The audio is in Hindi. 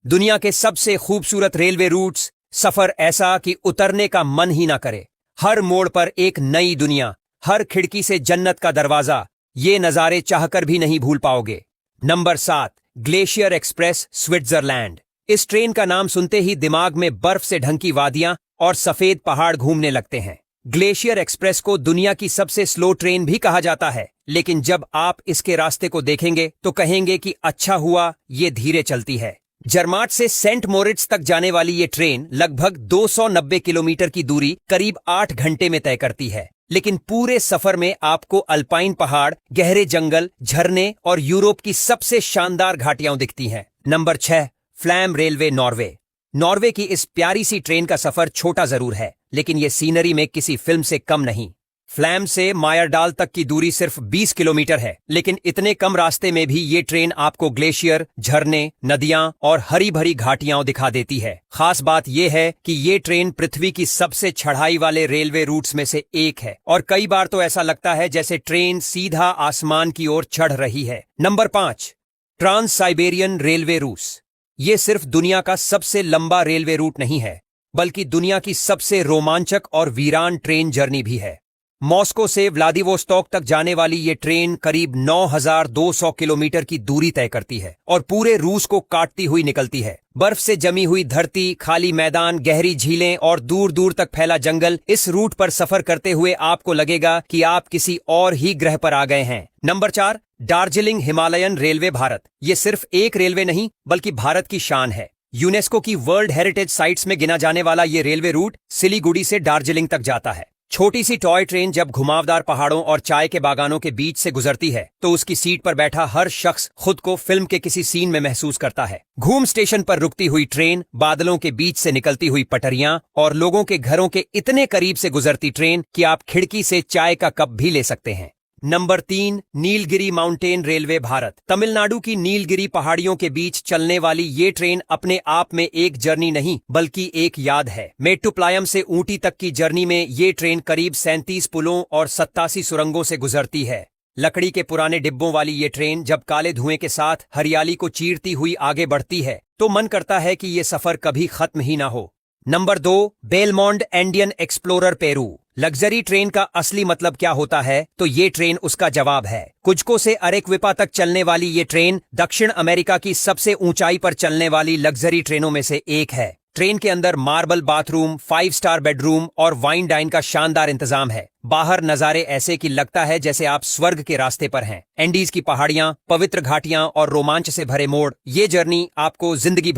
दुनिया के सबसे खूबसूरत रेलवे रूट्स, सफर ऐसा कि उतरने का मन ही ना करे। हर मोड़ पर एक नई दुनिया, हर खिड़की से जन्नत का दरवाजा। ये नज़ारे चाहकर भी नहीं भूल पाओगे। Number 7, glacier express, Switzerland. इस ट्रेन का नाम सुनते ही दिमाग में बर्फ से ढंकी वादियां और सफेद पहाड़ घूमने लगते हैं। ग्लेशियर एक्सप्रेस को दुनिया की सबसे स्लो ट्रेन भी कहा जाता है, लेकिन जब आप इसके रास्ते को देखेंगे तो कहेंगे कि अच्छा हुआ ये धीरे चलती है। जर्माट से सेंट मोरिट्स तक जाने वाली ये ट्रेन लगभग 290 किलोमीटर की दूरी करीब 8 घंटे में तय करती है, लेकिन पूरे सफर में आपको अल्पाइन पहाड़, गहरे जंगल, झरने और यूरोप की सबसे शानदार घाटियां दिखती हैं। Number 6, flame railway, Norway. Norway की इस प्यारी सी ट्रेन का सफर छोटा जरूर है, लेकिन ये सीनरी में किसी फिल्म से कम नहीं। फ्लैम से मायरडाल तक की दूरी सिर्फ 20 किलोमीटर है, लेकिन इतने कम रास्ते में भी ये ट्रेन आपको ग्लेशियर, झरने, नदियां और हरी भरी घाटियां दिखा देती है। खास बात यह है कि ये ट्रेन पृथ्वी की सबसे चढ़ाई वाले रेलवे रूट्स में से एक है और कई बार तो ऐसा लगता है जैसे ट्रेन सीधा आसमान की ओर चढ़ रही है। नंबर 5, ट्रांस साइबेरियन रेलवे, रूस। ये सिर्फ दुनिया का सबसे लंबा रेलवे रूट नहीं है, बल्कि दुनिया की सबसे रोमांचक और वीरान ट्रेन जर्नी भी है। मॉस्को से व्लादिवोस्टॉक तक जाने वाली ये ट्रेन करीब 9,200 किलोमीटर की दूरी तय करती है और पूरे रूस को काटती हुई निकलती है। बर्फ से जमी हुई धरती, खाली मैदान, गहरी झीलें और दूर दूर तक फैला जंगल। इस रूट पर सफर करते हुए आपको लगेगा कि आप किसी और ही ग्रह पर आ गए हैं। Number 4, Darjeeling Himalayan railway, Bharat. ये सिर्फ एक रेलवे नहीं, बल्कि भारत की शान है। यूनेस्को की वर्ल्ड हेरिटेज साइट्स में गिना जाने वाला ये रेलवे रूट सिलीगुड़ी से दार्जिलिंग तक जाता है। छोटी सी टॉय ट्रेन जब घुमावदार पहाड़ों और चाय के बागानों के बीच से गुजरती है तो उसकी सीट पर बैठा हर शख्स खुद को फिल्म के किसी सीन में महसूस करता है। घूम स्टेशन पर रुकती हुई ट्रेन, बादलों के बीच से निकलती हुई पटरियां और लोगों के घरों के इतने करीब से गुजरती ट्रेन कि आप खिड़की से चाय का कप भी ले सकते हैं। Number 3, Nilgiri mountain railway, Bharat. Tamil Nadu की नीलगिरी पहाड़ियों के बीच चलने वाली ये ट्रेन अपने आप में एक जर्नी नहीं, बल्कि एक याद है। मेट्टुपालयम से ऊटी तक की जर्नी में ये ट्रेन करीब 37 पुलों और 87 सुरंगों से गुजरती है। लकड़ी के पुराने डिब्बों वाली ये ट्रेन जब काले धुएं के साथ हरियाली को चीरती हुई आगे बढ़ती है तो मन करता है कि ये सफर कभी खत्म ही ना हो। Number 2, Belmond Indian Explorer, Peru. Luxury train का असली मतलब क्या होता है, तो ये ट्रेन उसका जवाब है। कुज्को से अरेक्विपा तक चलने वाली ये ट्रेन दक्षिण अमेरिका की सबसे ऊंचाई पर चलने वाली लग्जरी ट्रेनों में से एक है। ट्रेन के अंदर मार्बल बाथरूम, 5 स्टार बेडरूम और वाइन डाइन का शानदार इंतजाम है। बाहर नजारे ऐसे कि लगता है जैसे आप स्वर्ग के रास्ते पर हैं। एंडीज की पहाड़ियां, पवित्र घाटियां और रोमांच से भरे मोड़, ये जर्नी आपको जिंदगी भर